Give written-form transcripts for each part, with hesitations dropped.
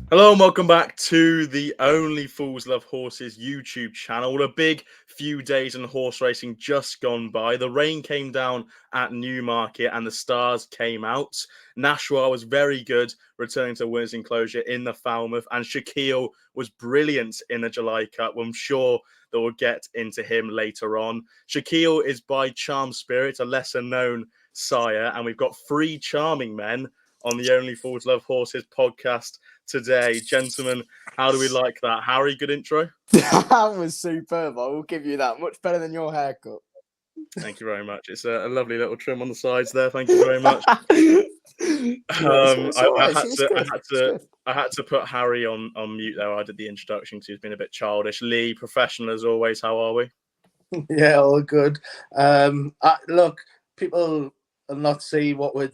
Hello and welcome back to the Only Fools Love Horses YouTube channel. A big few days in horse racing just gone by. The rain came down at Newmarket and the stars came out. Nashua was very good, returning to winners' enclosure in the Falmouth, and Shaquille was brilliant in the July Cup. I'm sure that we'll get into him later on. Shaquille is by Charm Spirit, a lesser known sire, and we've got three charming men on the Only Fools Love Horses podcast today. Gentlemen, how do we like that? Harry, good intro? That was superb. I will give you that. Much better than your haircut. Thank you very much. It's a lovely little trim on the sides there. Thank you very much. I had to put Harry on mute there. I did the introduction because he's been a bit childish. Lee, professional as always. How are we? Yeah, all good. Look, people will not see what we're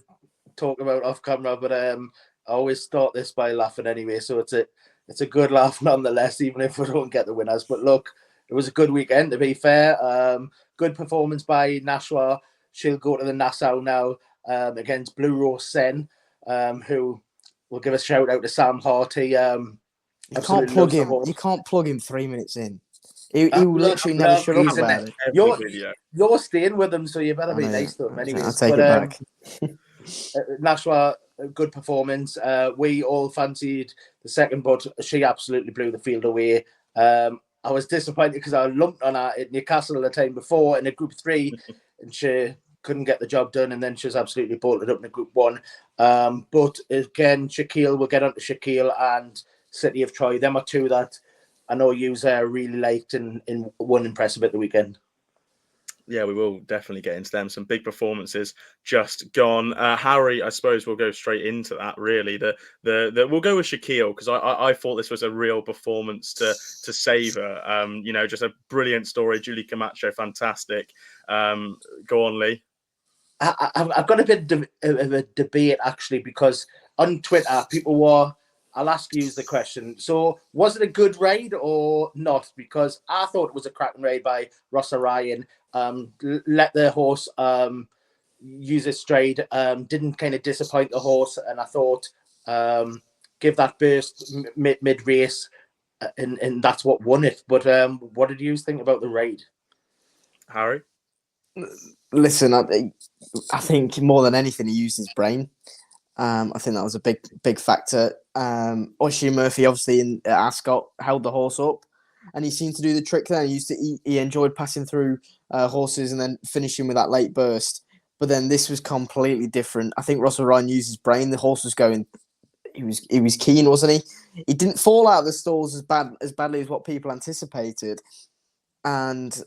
talking about off camera, but I always start this by laughing anyway, so it's a good laugh nonetheless, even if we don't get the winners. But look, it was a good weekend, to be fair. Good performance by Nashua. She'll go to the Nassau now against Blue Rasen, who will give a shout out to Sam Harty. You can't plug him. You can't plug him 3 minutes in. He will literally never shut up about it. You're staying with him, so you better be nice to him anyways. I'll take it back. Nashua, good performance. We all fancied the second, but she absolutely blew the field away. I was disappointed because I lumped on her at Newcastle the time before in a Group 3, and she couldn't get the job done, and then she was absolutely bolted up in a Group 1. But again, Shaquille, we'll get on to Shaquille and City of Troy. Them are two that I know you really liked and won impressive at the weekend. Yeah, we will definitely get into them. Some big performances just gone. Harry, I suppose we'll go straight into that. Really, we'll go with Shaquille because I thought this was a real performance to savour. Just a brilliant story. Julie Camacho, fantastic. Go on, Lee. I've got a bit of a debate actually, because on Twitter people were. I'll ask you the question. So, was it a good ride or not? Because I thought it was a cracking ride by Rossa Ryan. Let the horse use its stride. Didn't kind of disappoint the horse, and I thought give that burst mid race, and that's what won it. But what did you think about the ride, Harry? Listen, I think more than anything, he used his brain. I think that was a big factor. Oisin Murphy, obviously in Ascot, held the horse up, and he seemed to do the trick there. He enjoyed passing through horses and then finishing with that late burst. But then this was completely different. I think Russell Ryan used his brain. The horse was going. He was keen, wasn't he? He didn't fall out of the stalls as badly as what people anticipated, and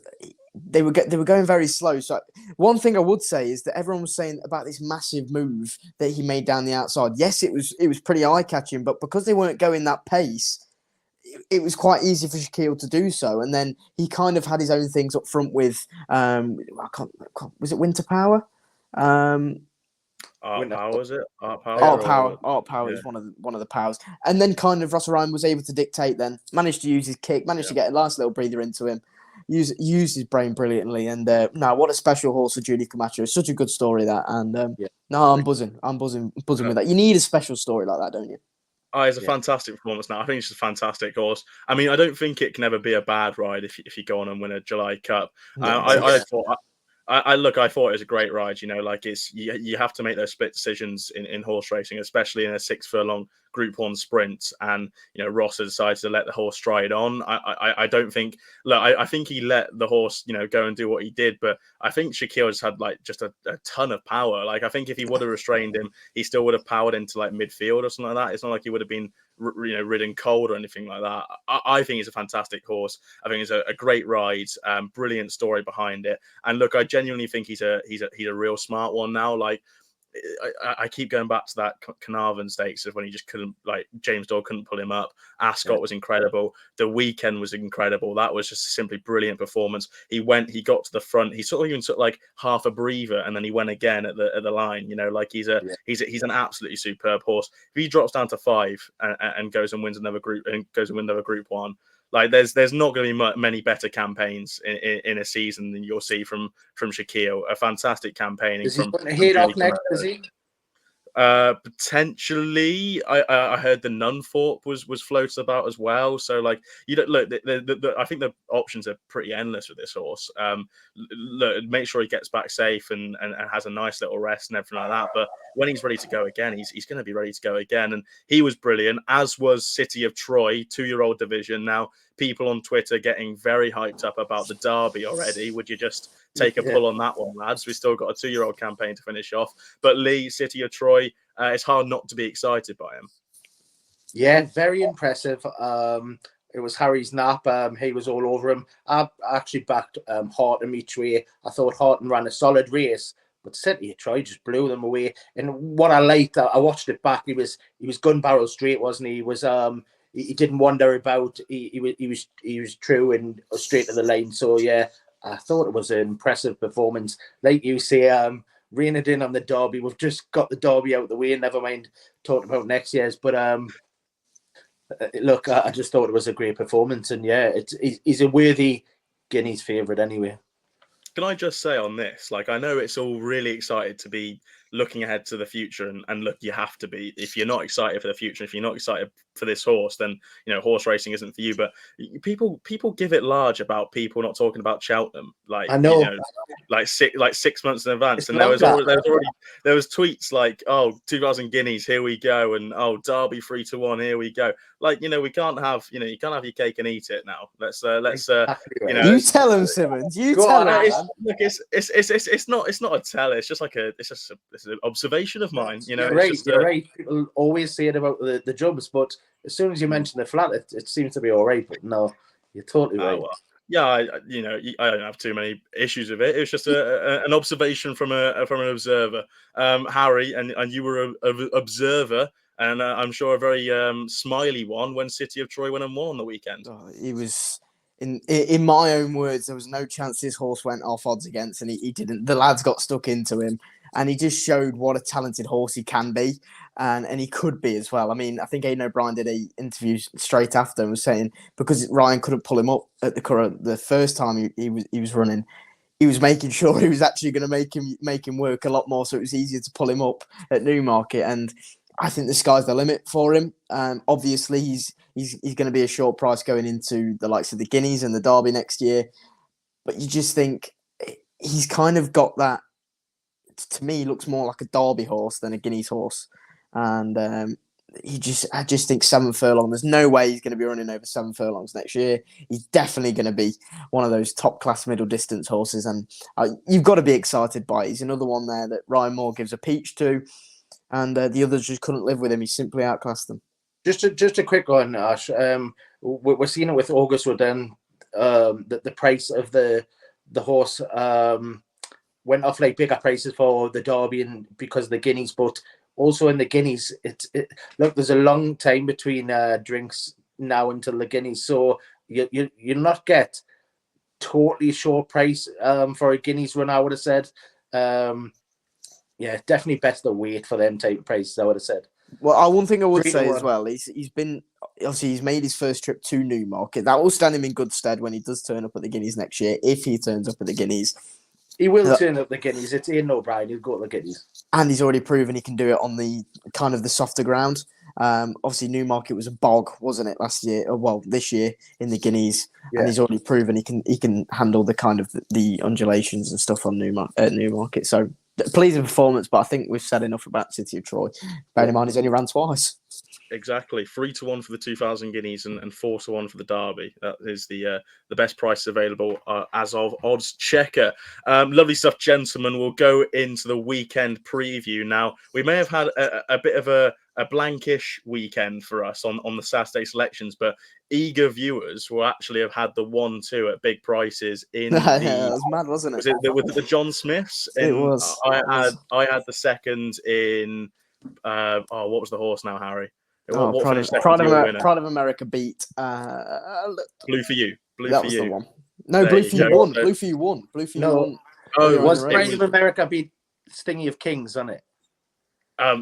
they were going very slow. So one thing I would say is that everyone was saying about this massive move that he made down the outside. Yes, it was pretty eye catching, but because they weren't going that pace, it was quite easy for Shaquille to do so. And then he kind of had his own things up front with was it Winter Power? Art Power, was it? Art Power. Art Power is one of the powers. And then kind of Rossa Ryan was able to dictate. Then managed to use his kick, managed to get a nice little breather into him. Use his brain brilliantly, and what a special horse for Julie Camacho. It's such a good story that, and I'm buzzing with that. You need a special story like that, don't you? It's a fantastic performance. Now I think it's a fantastic horse. I mean, I don't think it can ever be a bad ride if you go on and win a July Cup. I thought it was a great ride. You have to make those split decisions in horse racing, especially in a 6 furlong Group 1 sprint. And Ross has decided to let the horse stride on. I don't think. Look, I think he let the horse go and do what he did, but I think Shaquille just had just a ton of power. I think if he would have restrained him, he still would have powered into midfield or something like that. It's not like he would have been ridden cold or anything like that. I think it's a fantastic horse. I think it's a great ride, brilliant story behind it. And look, I genuinely think he's a real smart one now. I keep going back to that Carnarvon Stakes of when he just couldn't, James Doyle couldn't pull him up. Ascot was incredible. The weekend was incredible. That was just a simply brilliant performance. He got to the front. He sort of even took half a breather, and then he went again at the line. He's an absolutely superb horse. If he drops down to 5 and goes and wins another group and goes and wins another Group 1, Like there's not going to be many better campaigns in a season than you'll see from Shaquille. A fantastic campaigning Is he from going to hit Judy off next? Comero. Is he? Potentially, I heard the Nunthorpe was floated about as well. So like, you don't look. I think the options are pretty endless with this horse. Look, make sure he gets back safe and has a nice little rest and everything like that. But when he's ready to go again, he's going to be ready to go again. And he was brilliant, as was City of Troy, 2-year-old division. Now, people on Twitter getting very hyped up about the Derby already. Would you just take a pull on that one, lads? We've still got a 2-year-old campaign to finish off. But Lee, City of Troy, it's hard not to be excited by him. Yeah, very impressive. It was Harry's nap. He was all over him. I actually backed Horton each way. I thought Horton ran a solid race, but City of Troy just blew them away. And what I liked, I watched it back. He was gun barrel straight, wasn't he? He was he didn't wander about. He was true and straight to the lane. So yeah, I thought it was an impressive performance. Like you say, reining it in on the Derby. We've just got the Derby out of the way, and never mind talking about next year's. But look, I just thought it was a great performance, and yeah, he's a worthy Guineas favourite anyway. Can I just say on this, like, I know it's all really excited to be looking ahead to the future, and look, you have to be. If you're not excited for the future, if you're not excited for this horse, then horse racing isn't for you. But people give it large about people not talking about Cheltenham, like I know, like 6 months in advance, it's and like there was tweets like, oh, 2,000 guineas, here we go, and oh, Derby 3-1, here we go. Like, we can't have you can't have your cake and eat it now. Let's exactly right. You tell him, Simmons. You tell him. Look, it's not a tell. It's just it's an observation of mine. You're right. People always say it about the jumps, but as soon as you mention the flat, it seems to be all right. But no, you're totally right. Well, yeah, I don't have too many issues with it. It was just an observation from an observer, Harry, and you were an observer, and I'm sure a very smiley one when City of Troy went and won on the weekend. Oh, he was. In my own words, there was no chance this horse went off odds against, and he didn't. The lads got stuck into him, and he just showed what a talented horse he can be, and he could be as well. I mean, I think Aidan O'Brien did an interview straight after and was saying because Ryan couldn't pull him up at the first time he was running, he was making sure he was actually going to make him work a lot more, so it was easier to pull him up at Newmarket. And I think the sky's the limit for him. Obviously, he's going to be a short price going into the likes of the Guineas and the Derby next year. But you just think he's kind of got that, to me, looks more like a Derby horse than a Guineas horse. And I just think 7 furlong, there's no way he's going to be running over 7 furlongs next year. He's definitely going to be one of those top class middle distance horses. And you've got to be excited by it. He's another one there that Ryan Moore gives a peach to. And the others just couldn't live with him. He simply outclassed them. Just a quick one, Ash. We're seeing it with August Rodin. The price of the horse went off like bigger prices for the Derby and because of the Guineas, but also in the Guineas, look, there's a long time between drinks now until the Guineas, so you'll not get totally short price for a Guineas run. I would have said. Yeah, definitely best to wait for them type of prices, I would have said. Well, one thing I would say as well, he's made his first trip to Newmarket. That will stand him in good stead when he does turn up at the Guineas next year, if he turns up at the Guineas. He will turn up at the Guineas. It's Aidan O'Brien. He'll go to the Guineas. And he's already proven he can do it on the kind of the softer ground. Obviously, Newmarket was a bog, wasn't it, last year? Well, this year in the Guineas. Yeah. And he's already proven he can handle the kind of the undulations and stuff on Newmarket. So, pleasing performance, but I think we've said enough about City of Troy. Bear in mind, he's only ran twice. Exactly, 3-1 for the 2,000 guineas and 4-1 for the Derby. That is the best price available as of Odds Checker. Lovely stuff, gentlemen. We'll go into the weekend preview now. We may have had a bit of a blankish weekend for us on the Saturday selections, but eager viewers will actually have had the 1-2 at big prices in yeah, it was mad, wasn't it? Was it with the John Smiths? It was. I had the second in what was the horse now, Harry? Pride of America beat Blue for You. That was the one. No, Blue for You won. Blue for You won. Oh, it was Pride of America beat Stingy of Kings on it.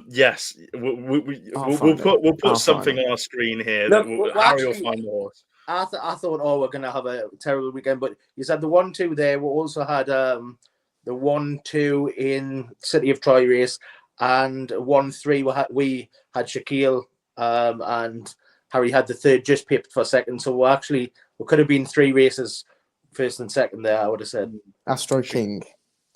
Yes, we'll put something on our screen here. Harry will find the horse. I thought, oh, we're gonna have a terrible weekend, but you said the 1-2 there. We also had the 1-2 in City of Troy race, and 1-3 we had Shaquille and Harry had the third, just pipped for second. So we could have been 3 races, first and second there. I would have said Astro King.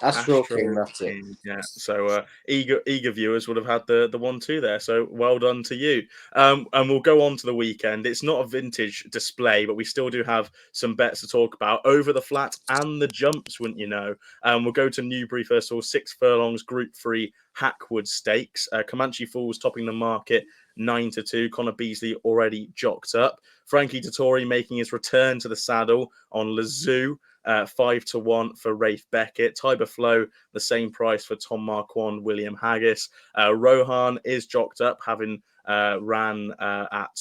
Astro King. That's it. King, yeah. So eager viewers would have had the 1-2 there. So well done to you. And we'll go on to the weekend. It's not a vintage display, but we still do have some bets to talk about over the flat and the jumps, wouldn't you know? We'll go to Newbury first of all. 6 furlongs, Group 3 Hackwood Stakes. Comanche Falls topping the market 9-2. Connor Beasley already jocked up. Frankie Dettori making his return to the saddle on Lazoo. 5-1 for Rafe Beckett. Tiber Flow, the same price for Tom Marquand, William Haggis. Rohan is jocked up, having ran at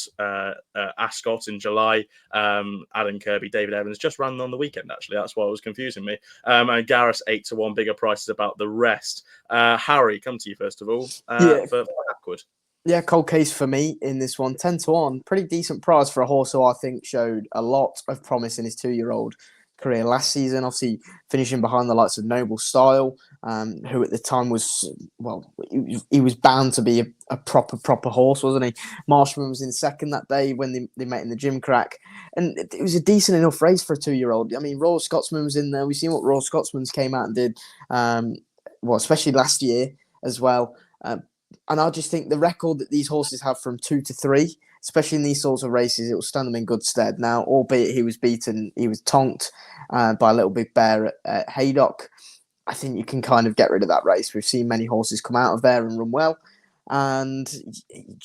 Ascot in July. Adam Kirby, David Evans just ran on the weekend, actually. That's why it was confusing me. And Gareth 8-1, bigger prices about the rest. Harry, come to you first of all for Hackwood. Yeah, cold case for me in this one. 10-1, pretty decent price for a horse who I think showed a lot of promise in his 2-year-old career last season, obviously finishing behind the likes of Noble Style, who at the time was, well, he was bound to be a proper horse, wasn't he? Marshman was in second that day when they met in the gym crack, and it was a decent enough race for a 2-year-old. I mean, Royal Scotsman was in there. We've seen what Royal Scotsman's came out and did, especially last year as well. And I just think the record that these horses have from 2 to 3, especially in these sorts of races, it will stand them in good stead. Now, albeit he was tonked by a Little Big Bear at Haydock, I think you can kind of get rid of that race. We've seen many horses come out of there and run well. And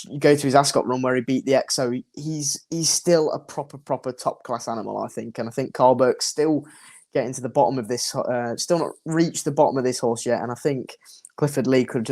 you go to his Ascot run where he beat the Exo, he's still a proper top-class animal, I think. And I think Carl Burke's still getting to the bottom of this, still not reached the bottom of this horse yet. And I think Clifford Lee could...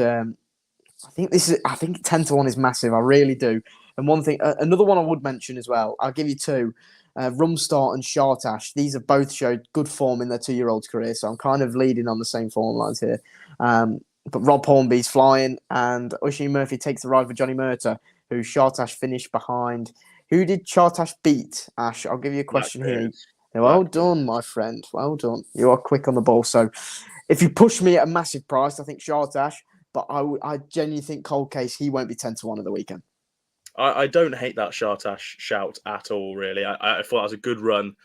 I think 10-1 is massive. I really do. And one thing, another one I would mention as well. I'll give you 2. Rumstart and Shartash. These have both showed good form in their 2-year-old career, so I'm kind of leading on the same form lines here. But Rob Hornby's flying, and Oisin Murphy takes the ride for Johnny Murtagh, who Shartash finished behind. Who did Shartash beat, Ash? I'll give you a question here. Well done, my friend. Well done. You are quick on the ball. So if you push me at a massive price, I think Shartash. But I genuinely think cold case, he won't be 10-1 at the weekend. I don't hate that Shartash shout at all, really. I thought it was a good run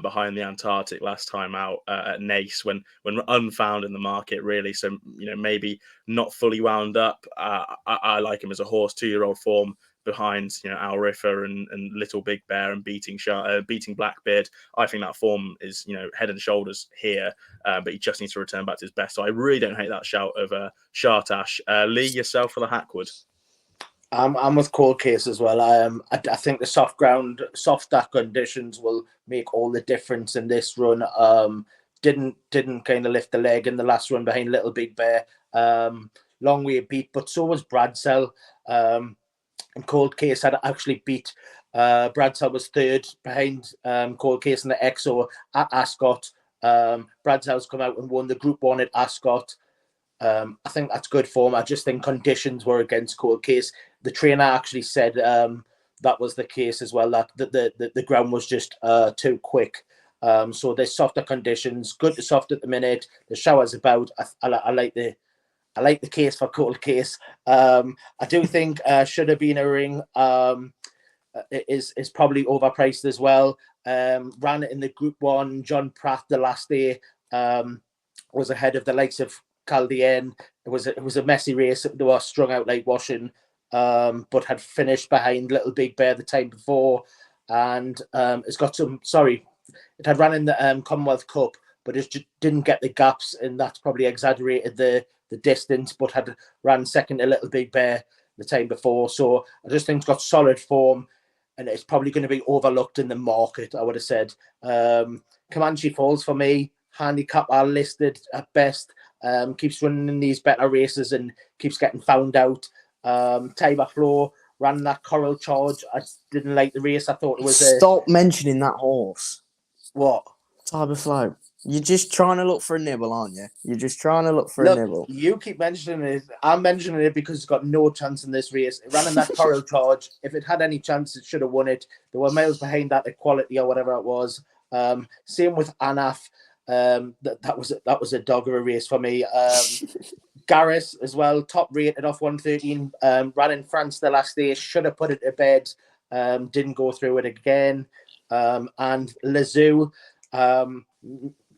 behind the Antarctic last time out at Nace when unfound in the market, really. So, maybe not fully wound up. I like him as a horse, 2-year-old form behind, Al Riffer and Little Big Bear and beating Blackbeard. I think that form is, head and shoulders here, but he just needs to return back to his best. So I really don't hate that shout of Shartash. Lee, yourself for the Hackwood. I'm with cold case as well. I think the soft dark conditions will make all the difference in this run. Didn't kind of lift the leg in the last run behind Little Big Bear. Long way beat, but so was Bradsell. And Cold Case had actually beat. Bradsell was third behind Cold Case in the Exo at Ascot. Bradsell's come out and won the Group 1 at Ascot. I think that's good form. I just think conditions were against Cold Case. The trainer actually said that was the case as well, that the ground was just too quick. So there's softer conditions, good to soft at the minute. The shower's about. I like the case for Cold Case. I do think should have been a ring. Is probably overpriced as well. Ran it in the Group 1. John Pratt the last day was ahead of the likes of Caldien. It was a messy race. They were strung out like washing, but had finished behind Little Big Bear the time before, and it's got some. Sorry, it had ran in the Commonwealth Cup, but it just didn't get the gaps, and that's probably exaggerated the distance. But had ran second to Little Big Bear the time before, so I just think it's got solid form, and it's probably going to be overlooked in the market. I would have said Comanche Falls for me. Handicap are listed at best. Keeps running in these better races and keeps getting found out. Tiber Flow ran that Coral Charge. I didn't like the race. I thought it was Stop mentioning that horse. What? Tiber Flow. You're just trying to look for a nibble, aren't you? You're just trying to look for a nibble. You keep mentioning it. I'm mentioning it because it's got no chance in this race. It ran in that Coral Charge. If it had any chance, it should have won it. There were miles behind that equality or whatever it was. Same with Anaf. That was a dog of a race for me. Garris as well, top rated off 113. Ran in France the last day. Should have put it to bed. Didn't go through it again. And Lazoo.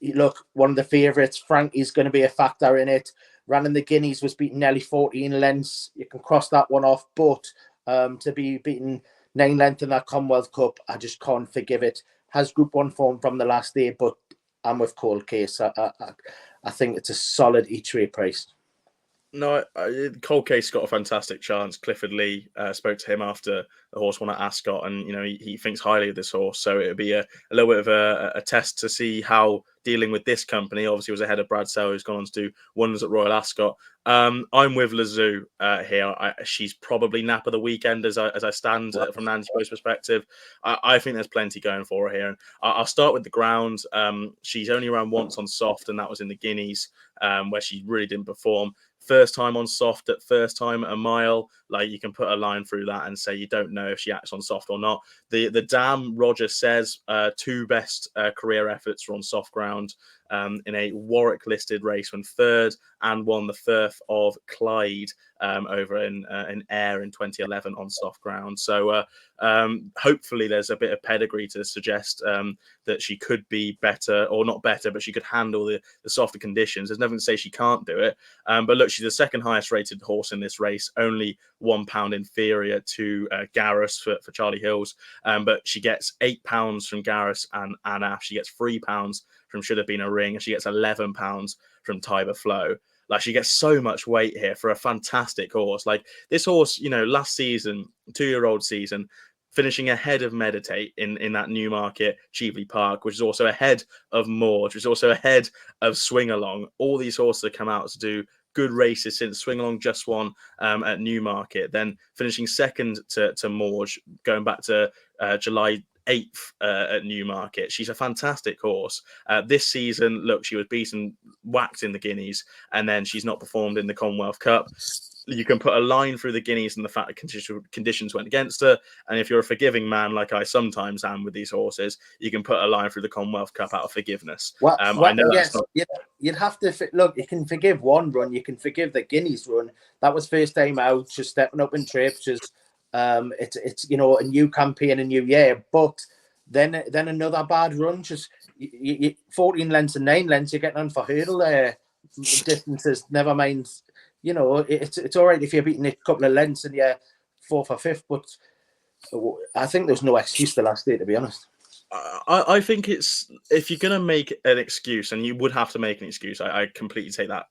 Look, one of the favourites. Frankie's going to be a factor in it. Ran in the Guineas, was beaten nearly 14 lengths. You can cross that one off. But to be beaten 9 lengths in that Commonwealth Cup, I just can't forgive it. Has Group 1 form from the last day, but I'm with Cold Case. I think it's a solid each way price. No, Cold Case got a fantastic chance. Clifford Lee spoke to him after the horse won at Ascot, and he thinks highly of this horse. So it would be a little bit of a test to see how dealing with this company. Obviously, was ahead of Brad Sell, who's gone on to do wonders at Royal Ascot. I'm with Lazoo here. She's probably nap of the weekend as I stand from an anti-post perspective. I think there's plenty going for her here. And I'll start with the ground. She's only ran once on soft, and that was in the Guineas, where she really didn't perform. First time on soft at first time at a mile, like you can put a line through that and say you don't know if she acts on soft or not. The dam, Roger says, 2 best career efforts were on soft ground in a Warwick listed race, when third, and won the Firth of Clyde over in Ayr in 2011 on soft ground. So hopefully there's a bit of pedigree to suggest that she could be better, or not better, but she could handle the softer conditions. There's nothing to say she can't do it. But look, she's the second highest rated horse in this race, only £1 inferior to Garris for Charlie Hills. But she gets £8 from Garris and Anaf. She gets £3 from Should Have Been a Ring, and she gets £11 from Tiber Flow. Like, she gets so much weight here for a fantastic horse. Like, this horse, last season, 2-year-old season, finishing ahead of Meditate in that Newmarket Cheveley Park, which is also ahead of Morge, which is also ahead of Swing Along. All these horses have come out to do good races since Swing Along just won at Newmarket, then finishing second to Morge, going back to July 8th at Newmarket. She's a fantastic horse. This season, look, she was beaten, whacked in the Guineas, and then she's not performed in the Commonwealth Cup. You can put a line through the Guineas and the fact that conditions went against her. And if you're a forgiving man, like I sometimes am with these horses, you can put a line through the Commonwealth Cup out of forgiveness. I know that's not... You'd have to look. You can forgive one run. You can forgive the Guineas run. That was first time out, just stepping up in trips. Just it's a new campaign, a new year. But then another bad run. Just 14 lengths and 9 lengths. You're getting on for hurdle there. Distances. Never mind. It's all right if you're beating a couple of lengths and you're 4th or 5th, but I think there's no excuse the last day, to be honest. I think it's, if you're going to make an excuse, and you would have to make an excuse, I completely take that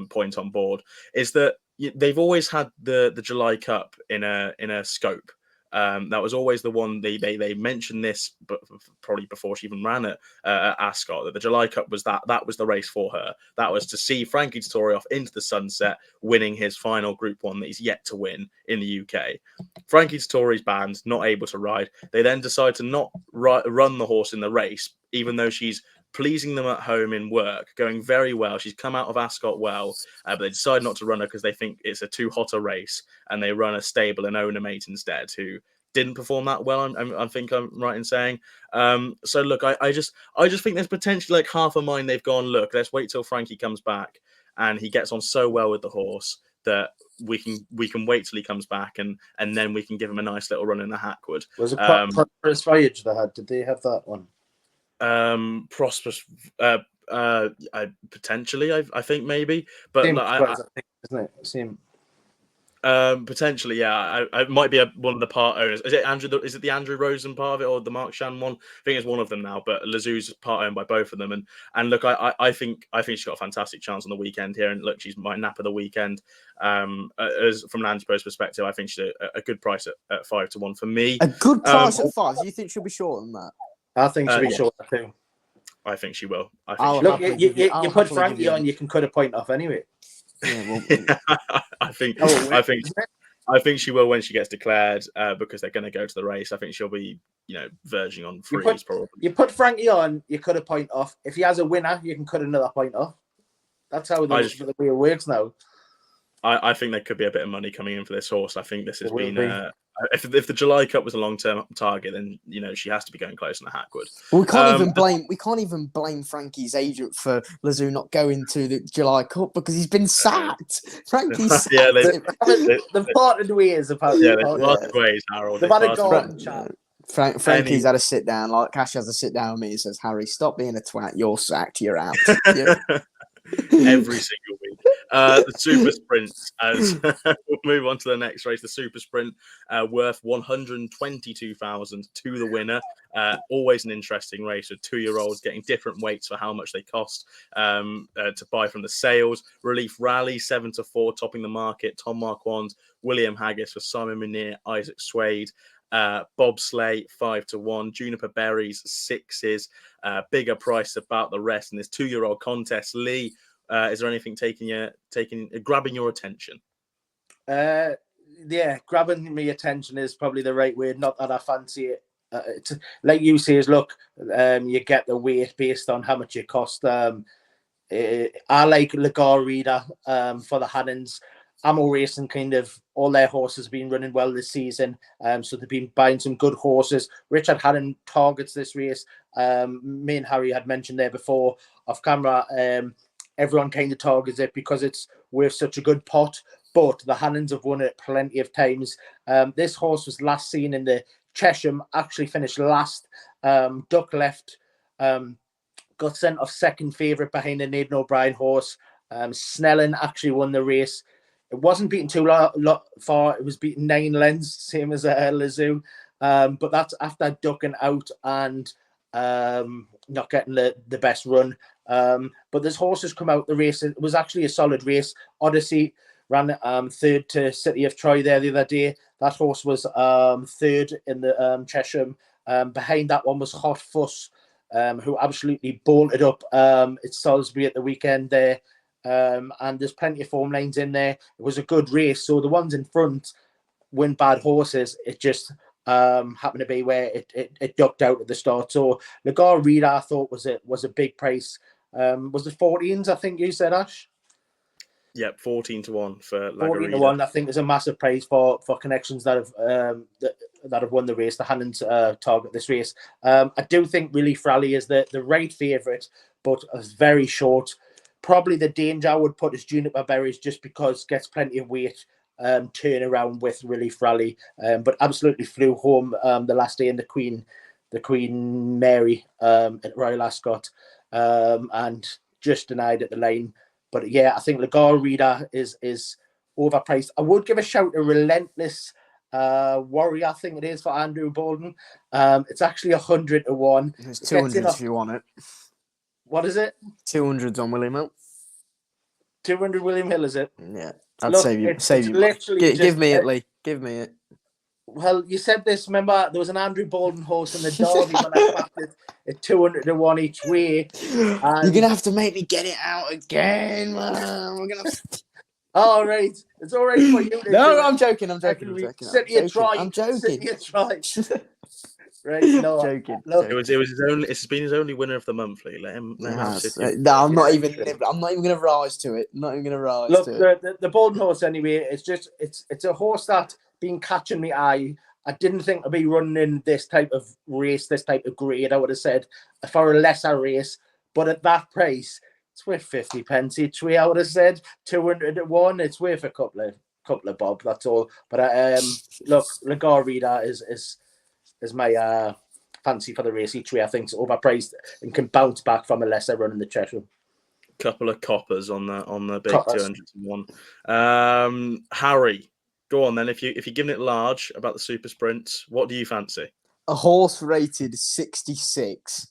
point on board, is that they've always had the July Cup in a scope. That was always the one they mentioned this, but probably before she even ran at Ascot, that the July Cup was that was the race for her. That was to see Frankie Dettori off into the sunset, winning his final Group 1 that he's yet to win in the UK. Frankie Dettori's banned, not able to ride. They then decide to not run the horse in the race, even though she's pleasing them at home in work, going very well. She's come out of Ascot well, but they decide not to run her because they think it's a too hot a race, and they run a stable and owner mate instead, who didn't perform that well. I think I'm right in saying. So look, I just think there's potentially like half a mind they've gone, look, let's wait till Frankie comes back and he gets on so well with the horse that we can wait till he comes back and then we can give him a nice little run in the Hackwood. Was it Prosperous Voyage they had? Did they have that one? Prosperous, potentially, I think maybe, but Same, like, I think, isn't it? Same. Potentially, yeah. I might be one of the part owners. Is it Andrew? Is it the Andrew Rosen part of it, or the Mark Shan one? I think it's one of them now. But Lazoo's part owned by both of them. And look, I think she's got a fantastic chance on the weekend here. And look, she's my nap of the weekend. As from an anti-post perspective, I think she's a good price at 5-1 for me. A good price at 5. Do you think she'll be short than that? I think she'll be short too. I think she will. Look, you put Frankie on, you can cut a point off anyway. Yeah, well, I think I think she will when she gets declared because they're going to go to the race. I think she'll be, verging on threes probably. You put Frankie on, you cut a point off. If he has a winner, you can cut another point off. That's how the wheel works now. I think there could be a bit of money coming in for this horse. I think this has been if the July Cup was a long-term target, then she has to be going close on the Hackwood. Well, we can't even blame Frankie's agent for Lazou not going to the July Cup because he's been sacked. Frankie's sacked. Yeah, they've parted ways apparently. Yeah, they've parted ways, Harold. They've had a golden chat. Frankie's had a sit down. Like Cash has a sit down with me and says, "Harry, stop being a twat. You're sacked. You're out." Every single week. The Super Sprint, as we'll move on to the next race, the Super Sprint, worth 122,000 to the winner. Always an interesting race with 2-year-olds getting different weights for how much they cost to buy from the sales. Relief Rally 7-4, topping the market. Tom Marquand, William Haggis for Simon Munir, Isaac Swade. Bobsleigh 5-1, Juniper Berries 6s, bigger price about the rest in this 2-year-old contest. Lee, is there anything grabbing your attention? Yeah, grabbing my attention is probably the right word. Not that I fancy it. Like you say, look, you get the weight based on how much it cost. I like Lagar Reader for the Hannons. Ammo Racing, kind of all their horses have been running well this season, so they've been buying some good horses. Richard Hannon targets this race. Me and Harry had mentioned there before off camera. Everyone kind of targets it because it's worth such a good pot. But the Hannons have won it plenty of times. This horse was last seen in the Chesham, actually finished last. Duck left, got sent off second favourite behind the Nathan O'Brien horse. Snellen actually won the race. It wasn't beaten too far. It was beaten 9 lengths, same as Lazou. But that's after ducking out and not getting the best run. But this horse has come out the race. It was actually a solid race. Odyssey ran third to City of Troy there the other day. That horse was third in the Chesham. Behind that one was Hot Fuss, who absolutely bolted up at Salisbury at the weekend there. And there's plenty of form lines in there. It was a good race. So the ones in front win bad horses. It just happened to be where it ducked out at the start. So Lagar Reed, I thought was a big price. Was it 14s? I think you said, Ash. Yep, 14-1 for Lagar 14-1. I think is a massive price for connections that have won the race. The Hannons target this race. I do think Relief Rally is the right favourite, but is very short. Probably the danger I would put is Juniper Berries just because gets plenty of weight turn around with Relief Rally, but absolutely flew home the last day in the Queen Mary at Royal Ascot and just denied at the line. But yeah, I think Lagar Reader is overpriced. I would give a shout to Relentless Warrior, I think it is, for Andrew Bolden. It's actually 100-1. There's 200 if you want it. What is it? 200's on William Hill. 200 William Hill, is it? Yeah. I'd save you. Literally give me it, Lee. Give me it. Well, you said this. Remember, there was an Andrew Bolden horse in the Derby when I backed it at 200-1 each way. You're going to have to make me get it out again, man. We're going to... All right. It's all right for you. No, I'm joking. I'm joking. I'm joking. Right, no, joking. Look, it's been his only winner of the month. Let him no, I'm not even going to rise to it. Look, the Bolden horse anyway. It's a horse that been catching me eye. I didn't think I'd be running in this type of race, this type of grade. I would have said for a lesser race, but at that price, it's worth 50 pence each way. I would have said 200-1. It's worth a couple of bob. That's all. But look, Lagar Reader is my fancy for the race each way. I think it's overpriced and can bounce back from a lesser run in the Cheshire. Couple of coppers on the big 200-1. Harry, go on then. If you're giving it large about the Super Sprint, what do you fancy? A horse rated 66,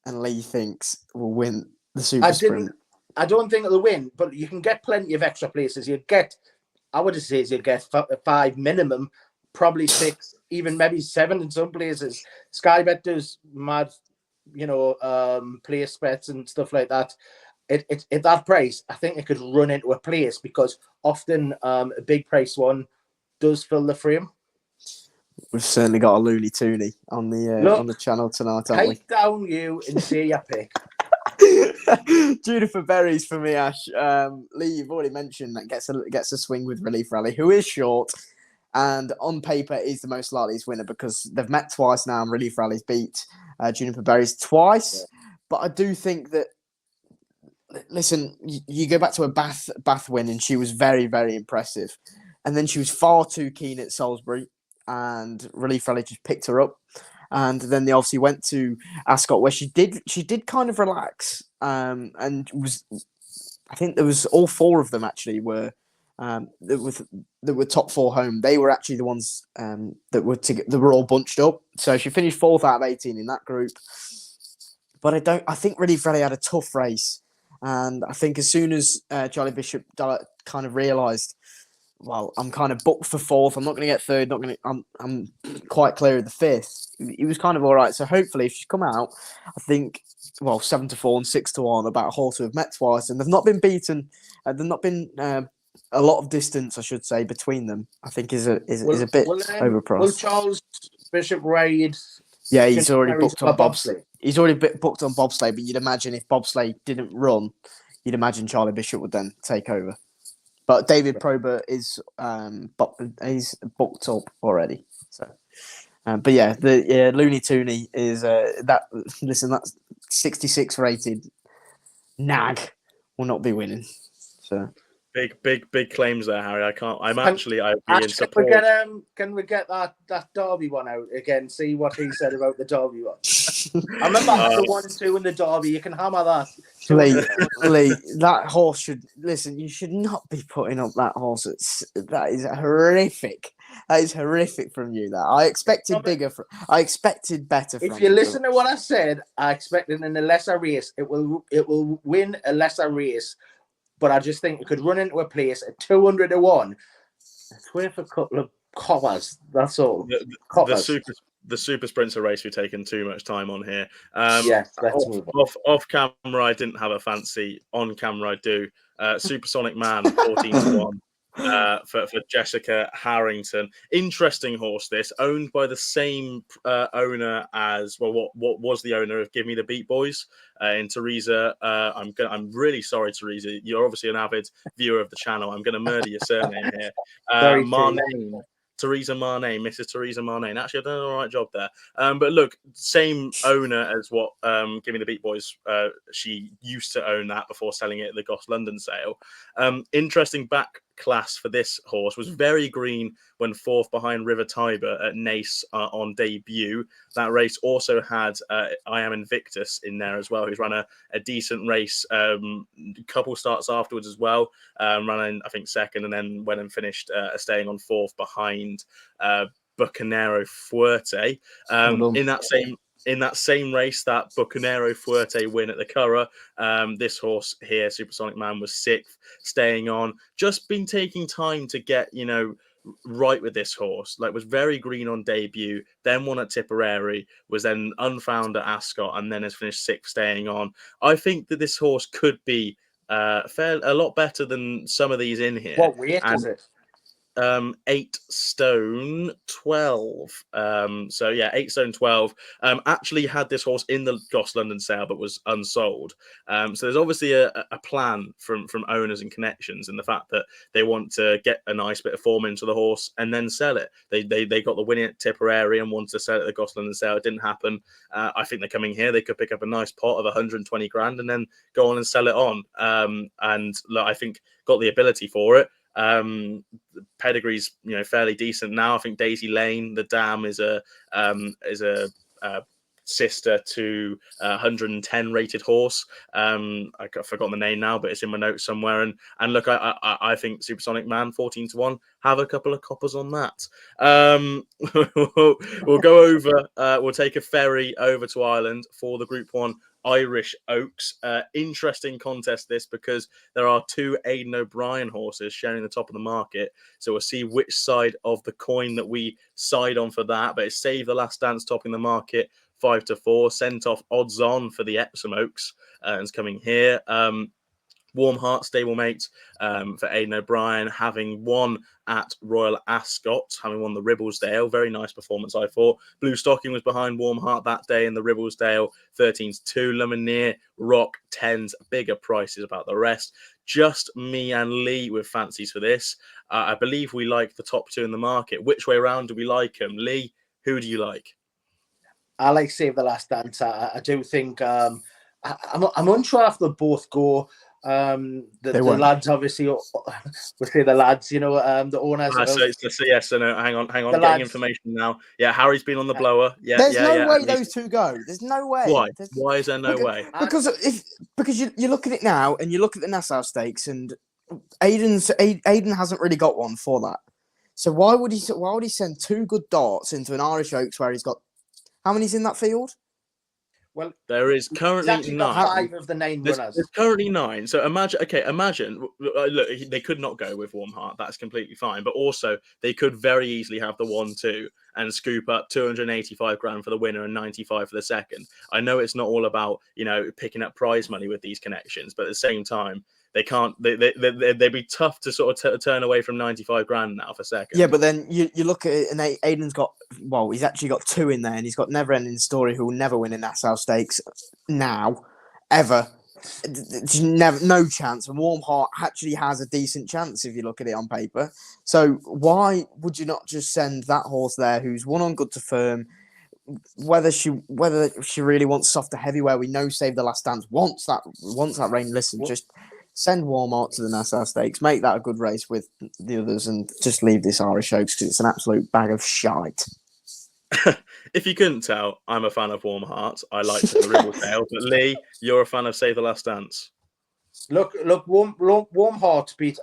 and Lee thinks will win the Super Sprint. I don't think it'll win, but you can get plenty of extra places. I would say you'd get 5 minimum. Probably 6, even maybe 7 in some places. Sky Bet does mad, place bets and stuff like that. It at that price, I think it could run into a place because often a big price one does fill the frame. We've certainly got a Looney Tooney on the channel tonight, haven't we? Take down you and say your pick. Juniper Berries for me, Ash. Lee, you've already mentioned that gets a swing with Relief Rally, who is short, and on paper is the most likeliest winner because they've met twice now, and Relief Rally's beat Juniper Berries twice. Yeah. But I do think that, listen, you go back to a Bath win, and she was very, very impressive, and then she was far too keen at Salisbury, and Relief Rally just picked her up. And then they obviously went to Ascot, where she did kind of relax, and was, I think there was all four of them actually were that were top four home. They were actually the ones that were all bunched up. So she finished 4th out of 18 in that group. But I think Relief Rally had a tough race, and I think as soon as Charlie Bishop kind of realised, well, I'm kind of booked for 4th. I'm not going to get 3rd. I'm quite clear of the 5th. He was kind of all right. So hopefully, if she's come out, I think, 7-4 and 6-1 about a horse who have met twice, and they've not been beaten. There's not been a lot of distance, I should say, between them. I think is a bit overpriced. Will Charles Bishop ride? Yeah, he's already booked on bobsleigh. He's already booked on bobsleigh. But you'd imagine if bobsleigh didn't run, you'd imagine Charlie Bishop would then take over. But David Probert is he's booked up already. So, but yeah, the Looney Tooney is that. Listen, that's 66 rated nag will not be winning. So big claims there, Harry. I'd be in support. Can we get that Derby one out again? See what he said about the Derby one. I remember the 1-2 in the Derby. You can hammer that. Lee, that horse should listen. You should not be putting up that horse. That is horrific. That is horrific from you. That I expected bigger. I expected better. If you listen to what I said, I expected in a lesser race. It will win a lesser race. But I just think it could run into a place at 200 to 1. It's worth a couple of coppers. That's all. The super sprinter race we've taken too much time on here. Yes, let's move on. Off camera, I didn't have a fancy. On camera, I do. Supersonic Man, 14 to 1. For Jessica Harrington. Interesting horse, this, owned by the same owner as, what was the owner of Give Me the Beat Boys, in Teresa. I'm really sorry, Teresa. You're obviously an avid viewer of the channel. I'm going to murder your surname here. Marnane. Teresa Marnane, Mrs. Teresa Marnane. Actually, I've done an all right job there. But look, same owner as what Give Me the Beat Boys. She used to own that before selling it at the Goss London sale. Interesting back class for this horse, was very green when 4th behind River Tiber at Nace on debut. That race also had I Am Invictus in there as well, who's run a decent race, couple starts afterwards as well, running I think 2nd, and then went and finished staying on 4th behind Bucanero Fuerte. In that same race, that Bucanero Fuerte win at the Curragh, this horse here, Supersonic Man, was 6th, staying on. Just been taking time to get, right with this horse. Was very green on debut, then won at Tipperary, was then unfound at Ascot, and then has finished 6th, staying on. I think that this horse could be a lot better than some of these in here. What weight is it? 8 stone 12. So yeah, 8 stone 12. Actually had this horse in the Goss London sale, but was unsold. So there's obviously a plan from owners and connections, and the fact that they want to get a nice bit of form into the horse and then sell it. They got the win at Tipperary and wanted to sell it at the Goss London sale. It didn't happen. I think they're coming here. They could pick up a nice pot of 120 grand and then go on and sell it on. And look, I think got the ability for it. Pedigree's fairly decent now. I think Daisy Lane, the dam, is a sister to 110 rated horse. I've forgotten the name now, but it's in my notes somewhere. And look, I think Supersonic Man 14 to 1. Have a couple of coppers on that. We'll go over. We'll take a ferry over to Ireland for the Group 1 Irish Oaks. Interesting contest this, because there are 2 Aidan O'Brien horses sharing the top of the market. So we'll see which side of the coin that we side on for that. But it's Save the Last Dance topping the market 5 to 4. Sent off odds on for the Epsom Oaks, and it's coming here. Warm Heart stablemate for Aidan O'Brien, having won at Royal Ascot, having won the Ribblesdale. Very nice performance, I thought. Blue Stocking was behind Warm Heart that day in the Ribblesdale. 13-2. Lumineer, Rock, 10s, bigger prices about the rest. Just me and Lee with fancies for this. I believe we like the top two in the market. Which way around do we like them? Lee, who do you like? I like Save the Last Dance. I do think I'm unsure if they'll both go. The lads, obviously, we'll say the lads, the owners. Yes, so no, hang on. Getting lads. Information now. Yeah, Harry's been on the blower. Yeah, There's no way and those two go. There's no way. Why? Why is there no way? Because you look at it now and you look at the Nassau Stakes, and Aidan hasn't really got one for that. So why would he send two good darts into an Irish Oaks where he's got how many's in that field? Well, there is currently 9. 5 of the 9 runners. There's currently 9. So imagine. Look, they could not go with Warm Heart. That's completely fine. But also, they could very easily have the 1-2 and scoop up 285 grand for the winner and 95 for the second. I know it's not all about picking up prize money with these connections, but at the same time, they can't. They'd be tough to sort of turn away from 95 grand now for second. Yeah, but then you look at it, and Aidan's got he's actually got 2 in there, and he's got Never Ending Story, who will never win a Nassau Stakes now, ever. No chance. And Warm Heart actually has a decent chance if you look at it on paper. So why would you not just send that horse there, who's won on good to firm? Whether she really wants soft to heavy, where we know Save the Last Dance wants that rain. Listen, just send Warm Heart to the Nassau Stakes, make that a good race with the others, and just leave this Irish Oaks because it's an absolute bag of shite. If you couldn't tell, I'm a fan of Warm Heart. I like the Ribblesdale. But Lee, you're a fan of Save the Last Dance. Look, Warm Heart beat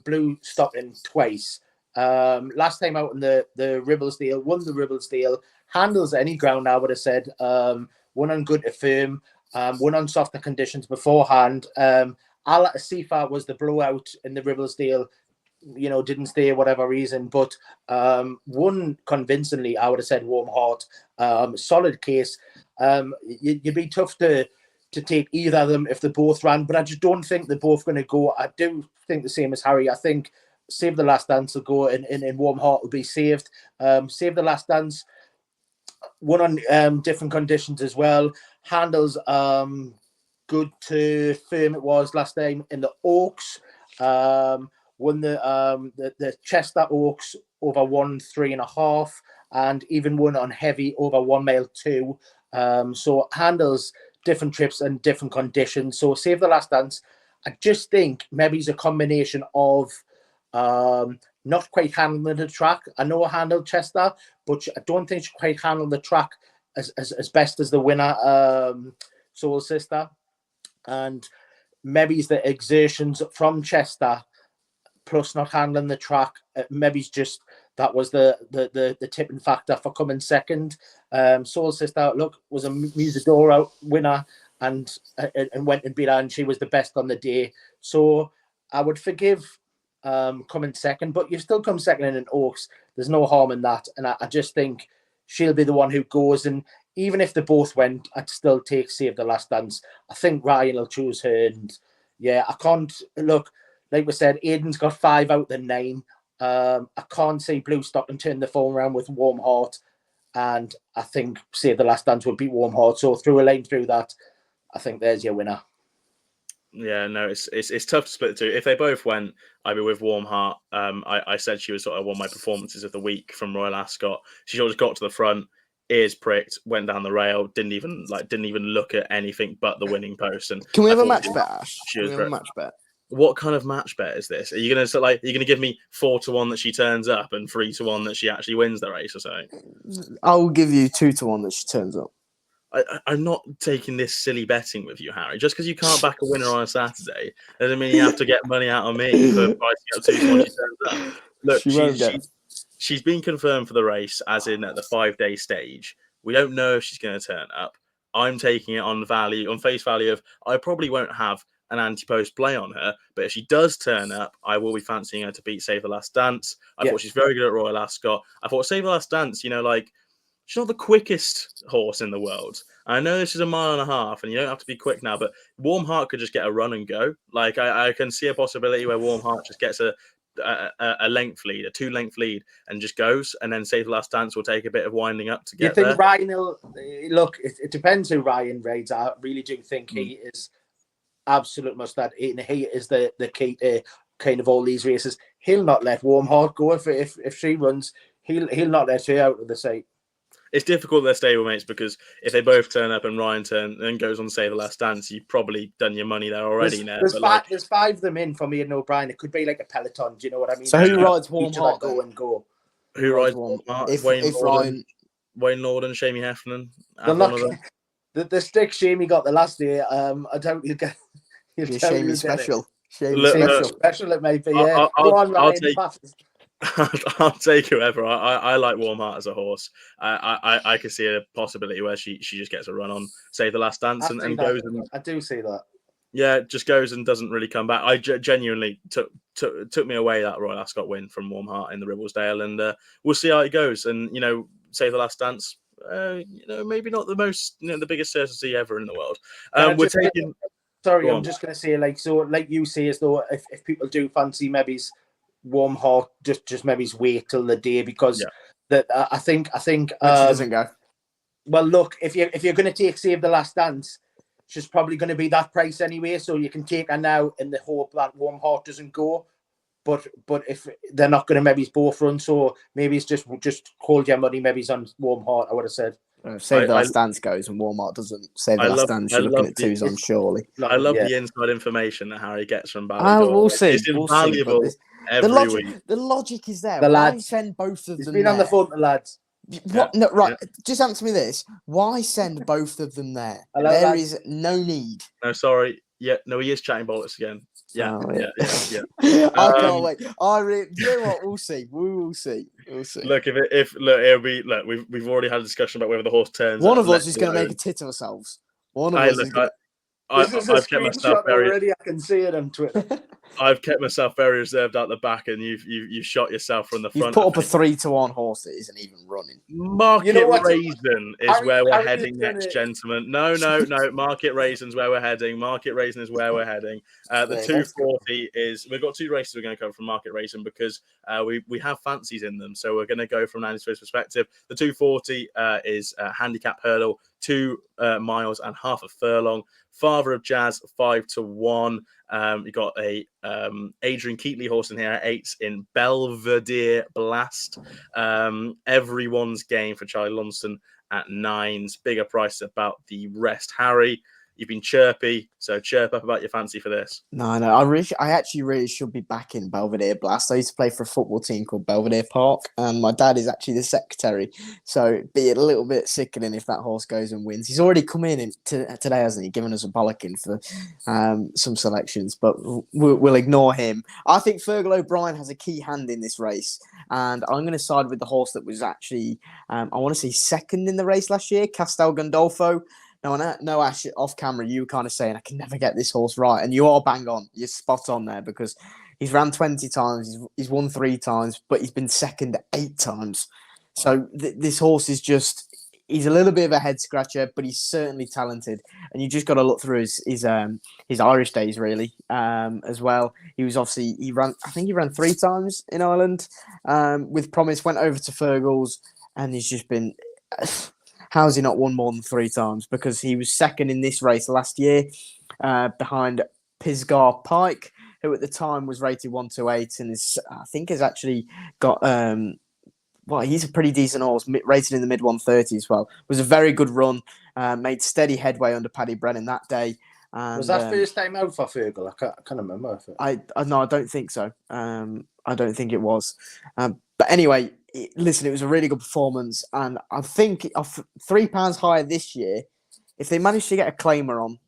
Blue Stocking twice. Last time out in the Ribblesdale, won the Ribblesdale, handles any ground, I would have said. Won on good to firm, won on softer conditions beforehand. Sifa was the blowout in the Ribblesdale, didn't stay whatever reason, but won convincingly. I would have said Warm Heart, solid case. You'd be tough to take either of them if they both ran, but I just don't think they're both going to go. I do think the same as Harry. I think Save the Last Dance will go, and Warm Heart will be saved. Save the Last Dance won on different conditions as well. Handles good to firm it was last time in the Oaks. Won the Chester Oaks over 1.3.5, and even won on heavy over 1 mile 2. So handles different trips and different conditions. So Save the Last Dance, I just think maybe it's a combination of not quite handling the track. I know I handled Chester, but I don't think she quite handled the track as best as the winner, Soul Sister. And maybe it's the exertions from Chester plus not handling the track. Maybe it's just that was the tipping factor for coming second. Soul Sister, look, was a Musadora winner and went and beat her, and she was the best on the day. So I would forgive coming second, but you've still come second in an Oaks. There's no harm in that. And I just think she'll be the one who goes. And even if they both went, I'd still take Save the Last Dance. I think Ryan will choose her. And yeah, I can't look, like we said, Aidan's got 5 out of the 9. I can't see Blue Stocking turn the phone around with Warm Heart. And I think Save the Last Dance would beat Warm Heart. So through a lane through that, I think there's your winner. Yeah, no, it's tough to split the two. If they both went, I'd be with Warm Heart. I said she was sort of one of my performances of the week from Royal Ascot. She sort of got to the front, ears pricked, went down the rail, didn't even look at anything but the winning post. And can we have a match bet, Ash? A match bet? What kind of match bet is this? Are you gonna give me 4-1 that she turns up and 3-1 that she actually wins the race or something? I'll give you 2-1 that she turns up. I'm not taking this silly betting with you, Harry. Just because you can't back a winner on a Saturday doesn't mean you have to get money out of me for pricing up 2-1 she turns up. Look, she's been confirmed for the race, as in at the 5-day stage. We don't know if she's going to turn up. I'm taking it on face value of I probably won't have an anti-post play on her, but if she does turn up, I will be fancying her to beat Save the Last Dance. I thought she's very good at Royal Ascot. I thought Save the Last Dance, she's not the quickest horse in the world. I know this is a mile and a half, and you don't have to be quick now, but Warm Heart could just get a run and go. Like I can see a possibility where Warm Heart just gets a length lead, a 2-length lead, and just goes, and then Save the Last Dance will take a bit of winding up to You get think there. Ryan will look? It depends who Ryan raids. I really do think he is absolute mustard. He is the key to kind of all these races. He'll not let Warm Heart go if she runs. He'll not let her out of the sight. It's difficult they're stablemates because if they both turn up and Ryan then goes on Save the Last Dance, you've probably done your money there already. There's 5 of them in for me and O'Brien. It could be like a peloton. Do you know what I mean? So who rides Warm Heart? Go and go. Who rides Warm Heart? Wayne Lorden, Shamie Heffernan. The stick Shamie got the last day. I don't. You get. Shamie special. Special it may be. Yeah. Go on, Ryan. I'll take whoever. I like Warm Heart as a horse. I can see a possibility where she just gets a run on Save the Last Dance and goes. I do see that. Yeah, just goes and doesn't really come back. I genuinely took me away that Royal Ascot win from Warm Heart in the Ribblesdale, and we'll see how it goes. And Save the Last Dance. Maybe not the most, the biggest certainty ever in the world. We're taking. Sorry, I'm just going to say, like you say, as though if people do fancy maybe's Warm Heart, just maybe's wait till the day, because that I think she doesn't go. Well, look, if you're going to take Save the Last Dance, she's probably going to be that price anyway, so you can take her now in the hope that Warm Heart doesn't go. But if they're not going to maybe both run, so maybe it's just hold your money. Maybe it's on Warm Heart. I would have said. Save the Last Dance goes and Walmart doesn't. Save the Last Dance. You're looking at 2s on surely. I love the inside information that Harry gets from Ballydor. We'll see. It's invaluable every week. The logic is there. The Why lads send both of them? He's been on the phone, the lads. What? No, right. Just answer me this. Why send both of them there? There is no need. No, sorry. Yeah, no, he is chatting bollocks again. Yeah. I can't wait. Do you know what? We'll see. We will see. We'll see. Look, it'll be. Look, we've already had a discussion about whether the horse turns. One of us is going to make a tit of ourselves. One of us is going to. I've kept myself very already. I can see it on Twitter. I've kept myself very reserved out the back, and you've shot yourself from the front. You've put up a 3-1 horse that isn't even running. Market Rasen is where we're heading next, gentlemen. No. Market Rasen's where we're heading. Market Rasen is where we're heading. The 240 is. We've got 2 races we're going to cover from Market Rasen because we have fancies in them, so we're going to go from Andy's first perspective. The 240 is a handicap hurdle, 2 miles and half a furlong. Father of Jazz, 5-1. You got a Adrian Keatley horse in here at 8 in Belvedere Blast. Everyone's game for Charlie Lunston at 9s. Bigger price about the rest. Harry, you've been chirpy, so chirp up about your fancy for this. No. I actually really should be back in Belvedere Blast. I used to play for a football team called Belvedere Park, and my dad is actually the secretary. So it'd be a little bit sickening if that horse goes and wins. He's already come in today, hasn't he? Given us a bollocking for some selections, but we'll ignore him. I think Fergal O'Brien has a key hand in this race, and I'm going to side with the horse that was actually, I want to say, second in the race last year, Castel Gandolfo. No, Ash, off camera, you were kind of saying, I can never get this horse right. And you are bang on. You're spot on there because he's ran 20 times. He's won 3 times, but he's been second 8 times. So this horse is he's a little bit of a head scratcher, but he's certainly talented. And you just got to look through his Irish days, really, as well. He was obviously, I think he ran 3 times in Ireland with Promise, went over to Fergal's, and he's just been... How's he not won more than 3 times? Because he was second in this race last year behind Pisgah Pike, who at the time was rated 128 and has actually got... he's a pretty decent horse, rated in the mid-130s as well. It was a very good run, made steady headway under Paddy Brennan that day. And, was that first time out for Fergal? I can't remember. No, I don't think so. I don't think it was. But anyway... Listen, it was a really good performance, and I think of £3 higher this year, if they manage to get a claimer on,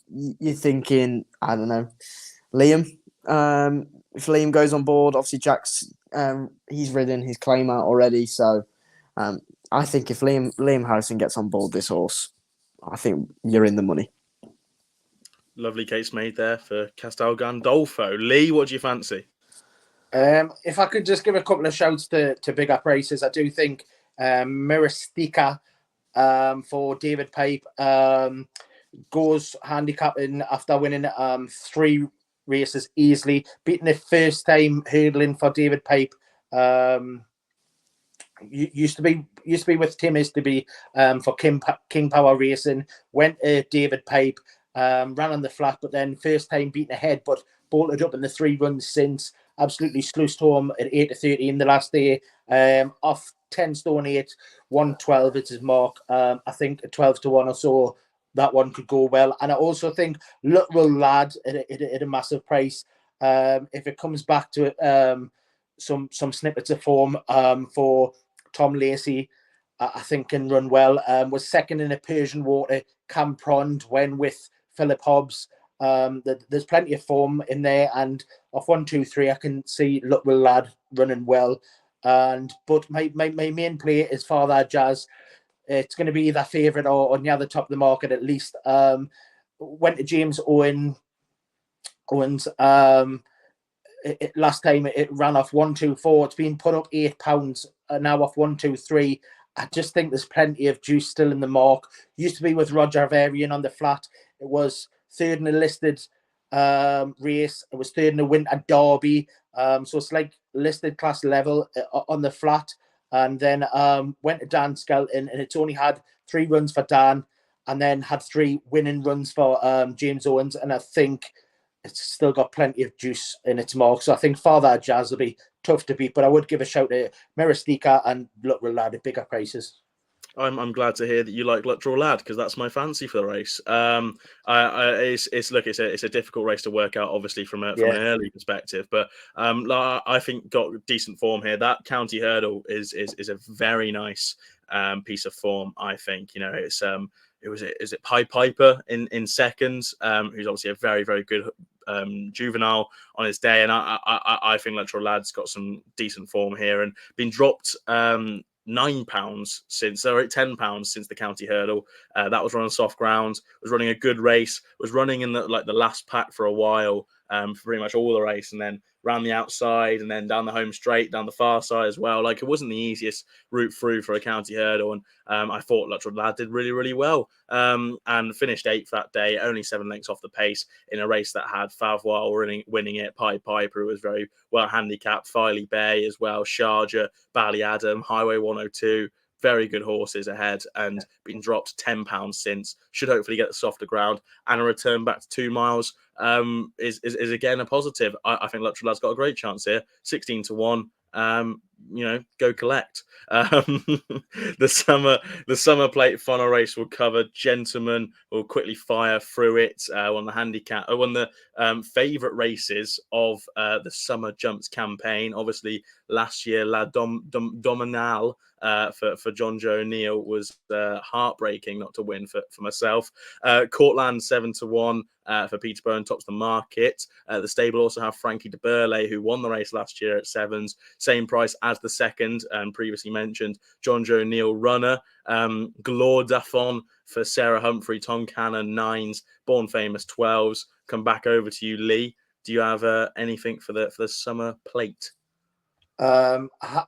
you're thinking, I don't know, Liam. If Liam goes on board, obviously Jack's he's ridden his claimer already, so I think if Liam Harrison gets on board this horse, I think you're in the money. Lovely case made there for Castel Gandolfo. Lee, what do you fancy? If I could just give a couple of shouts to bigger prices, I do think Miristica for David Pipe. Goes handicapping after winning 3 races easily, beating the first time hurdling for David Pipe. Used to be with Tim, used to be for King Power Racing. Went to David Pipe, ran on the flat, but then first time beaten ahead, but bolted up in the 3 runs since. Absolutely sluiced home at 8:30 in the last day. Off 10 stone 8, 112 it's his mark. I think 12-1 or so. That one could go well, and I also think Literal Lad at a massive price. If it comes back to it, some snippets of form for Tom Lacey, I think can run well. Was second in a Persian Water, Camprond, when with Philip Hobbs. There's plenty of form in there, and off 1, 2, 3, I can see Literal Lad running well. But my main play is Father Jazz. It's going to be either favourite or near the top of the market at least. Went to James Owens. Last time it ran off 1, 2, 4. It's been put up £8 now off 1, 2, 3. I just think there's plenty of juice still in the mark. Used to be with Roger Varian on the flat. It was third in a listed race. It was third in a Winter Derby. So it's like listed class level on the flat. And then went to Dan Skelton, and it's only had 3 runs for Dan, and then had 3 winning runs for James Owens. And I think it's still got plenty of juice in its mark. So I think Father Jazz will be tough to beat, but I would give a shout to Miristica and Literal Lad at bigger prices. I'm glad to hear that you like Literal Lad, because that's my fancy for the race. It's a difficult race to work out, obviously from an early perspective, but I think got decent form here. That county hurdle is a very nice piece of form. I think, you know, it's is it Pied Piper in seconds, who's obviously a very, very good juvenile on his day, and I think Literal Lad's got some decent form here and been dropped £9 since, or £10 since the county hurdle. That was run on soft ground, was running a good race, was running in the last pack for a while, for pretty much all the race, and then ran the outside and then down the home straight, down the far side as well. Like, it wasn't the easiest route through for a county hurdle, and I thought Literal Lad did really, really well, and finished 8th that day, only 7 lengths off the pace in a race that had Favwell winning it, Pied Piper, who was very well handicapped, Filey Bay as well, Sharjah, Bally Adam, Highway 102, very good horses ahead, and been dropped £10 since. Should hopefully get the softer ground, and a return back to 2 miles is again a positive. I think Literal Lad's got a great chance here, 16-1. Go collect. The summer plate funnel race will cover. Gentlemen will quickly fire through it. On the handicap, one of the favourite races of the summer jumps campaign. Obviously, last year La Dominale for John Joe O'Neill was heartbreaking not to win for myself. Courtland 7-1 for Peterborough, tops the market. The stable also have Frankie Dettori, who won the race last year at 7s, same price as the second and previously mentioned John Joe O'Neill runner. Glor Daffon for Sarah Humphrey, Tom Cannon 9s, Born Famous 12s. Come back over to you, Lee. Do you have anything for the summer plate? I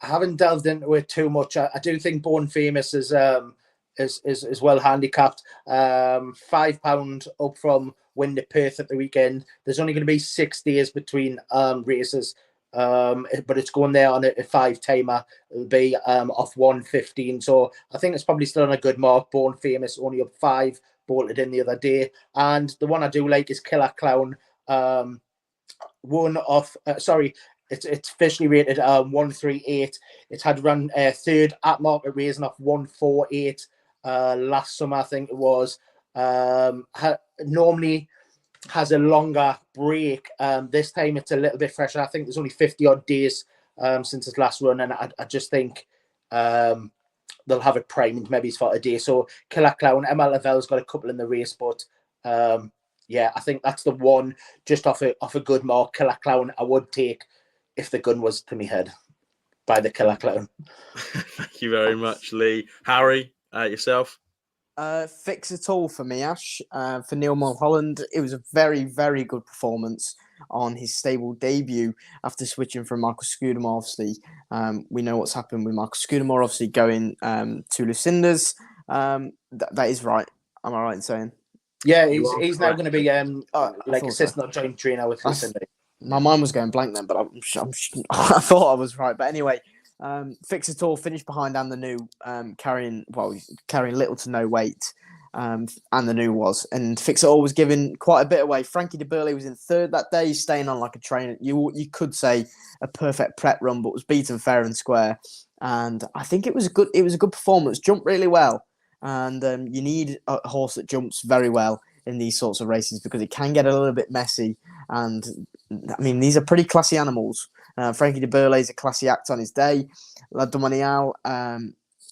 haven't delved into it too much. I do think Born Famous is well handicapped. £5 up from Win to Perth at the weekend. There's only going to be 6 days between races, but it's going there on a 5-timer. It'll be off 1:15. So I think it's probably still on a good mark. Born Famous only up 5, bolted in the other day. And the one I do like is Killer Clown. It's officially rated 138. It's had run third at market Rasen off 148 last summer, I think it was. Normally has a longer break. This time it's a little bit fresher. I think there's only 50 odd days since its last run, and I just think they'll have it primed maybe for a day. So Killer Clown, Emma Lavelle's got a couple in the race, but I think that's the one just off a good mark. Killer Clown I would take if the gun was to me head by the Killer Clown. Thank you very much, Lee. Harry, yourself? Fix it all for me, Ash. For Neil Mulholland, it was a very, very good performance on his stable debut after switching from Marcus Scudamore. Obviously, we know what's happened with Marcus Scudamore, obviously going to Lucinda's. That is right. Am I right in saying? Yeah, You he's are now going to be I like thought assistant or joint trainer with Lucinda. My mind was going blank then, but I thought I was right. But anyway, Fix It All finished behind and the new carrying little to no weight. And the new was, and Fix It All was giving quite a bit away. Frankie Dettori was in third that day, staying on like a train. You could say a perfect prep run, but was beaten fair and square. And I think it was a good performance. Jumped really well, and you need a horse that jumps very well in these sorts of races because it can get a little bit messy. And I mean, these are pretty classy animals. Frankie Dettori is a classy act on his day. La Domaniale,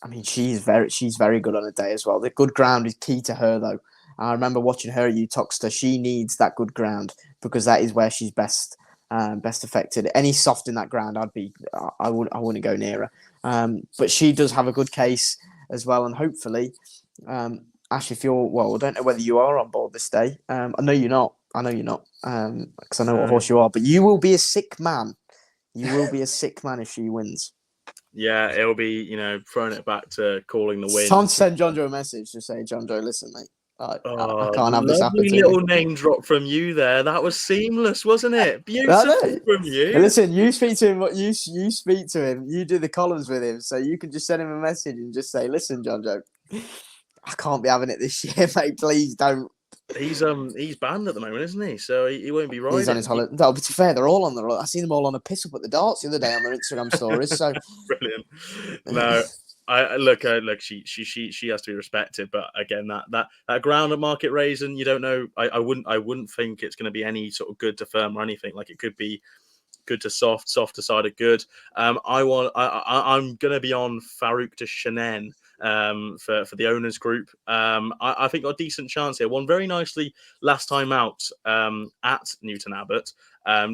I mean, she's very good on a day as well. The good ground is key to her, though. I remember watching her at Utoxeter. She needs that good ground because that is where she's best affected. Any soft in that ground, I wouldn't go near her. But she does have a good case as well, and hopefully, Ash, if you're I don't know whether you are on board this day. I know you're not. Because I know what horse you are. But you will be a sick man. You will be a sick man if she wins. Yeah, it'll be, throwing it back to calling the win. It's time to send John Joe a message to say, John Joe, listen, mate. I can't have this happen lovely to little you. name drop from you there. That was seamless, wasn't it? Beautiful from you. Listen, you speak to him. You speak to him. You do the columns with him, so you can just send him a message and just say, "Listen, John Joe, I can't be having it this year, mate. Please don't." He's banned at the moment, isn't he? So he won't be riding. He's on his holiday. No, but to be fair, they're all on the. I seen them all on a piss up at the darts the other day on their Instagram stories. So brilliant. No, I look. She has to be respected. But again, that ground at Market Rasen, you don't know. I wouldn't think it's going to be any sort of good to firm or anything. Like it could be good to soft to side of good. I'm going to be on Farouk de Chenin for the owners group. I think got a decent chance here. Won very nicely last time out at Newton Abbot.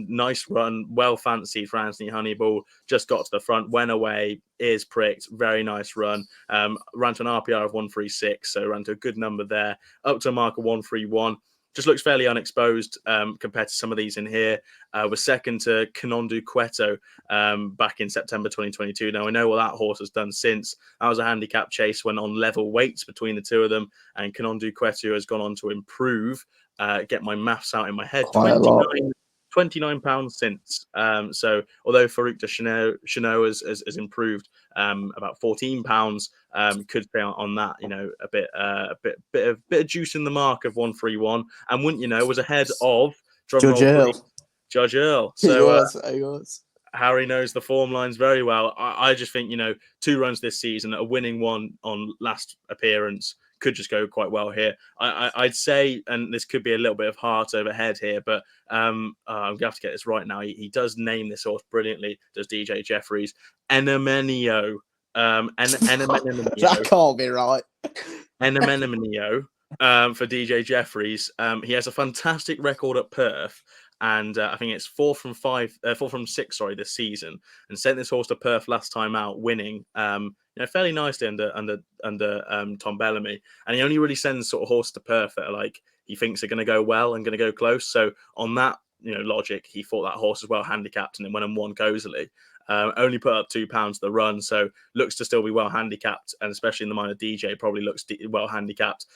Nice run, well fancied for Anthony Honeyball. Just got to the front, went away, ears pricked. Very nice run. Ran to an RPR of 136, so ran to a good number there. Up to a mark of 131. Just looks fairly unexposed compared to some of these in here. Was second to Kanondu Cueto back in September 2022. Now, I know what that horse has done since. That was a handicap chase, went on level weights between the two of them, and Kanondu Cueto has gone on to improve. Get my maths out in my head. Quite a lot. £29 since. So although Farouk de Chanot has improved about £14, could stay on that, a bit of juice in the mark of 131, and wouldn't you know, was ahead of Judge Earl. So he was. Harry knows the form lines very well. I just think 2 runs this season, a winning one on last appearance, could just go quite well here. I'd say, and this could be a little bit of heart over head here, but I'm going to have to get this right now. He does name this horse brilliantly, does DJ Jeffries. Enemenio. That can't be right. Enemenio for DJ Jeffries. He has a fantastic record at Perth. And I think it's 4 from 6, this season, and sent this horse to Perth last time out, winning, fairly nicely under Tom Bellamy. And he only really sends sort of horses to Perth that are like he thinks are going to go well and going to go close. So on that logic, he thought that horse was well handicapped and then went and won cozily. Only put up £2 the run, so looks to still be well handicapped, and especially in the minor DJ probably looks well handicapped.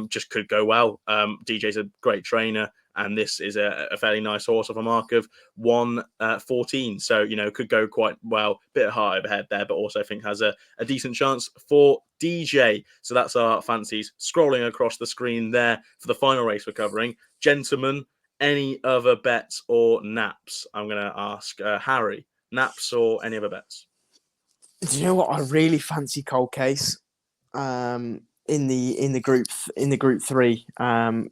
Just could go well. DJ's a great trainer, and this is a fairly nice horse off a mark of 114. So, could go quite well. Bit of heart overhead there, but also I think has a decent chance for DJ. So that's our fancies. Scrolling across the screen there for the final race we're covering. Gentlemen, any other bets or naps? I'm going to ask Harry. Naps or any other bets? Do you know what I really fancy? Cold Case. In the group 3,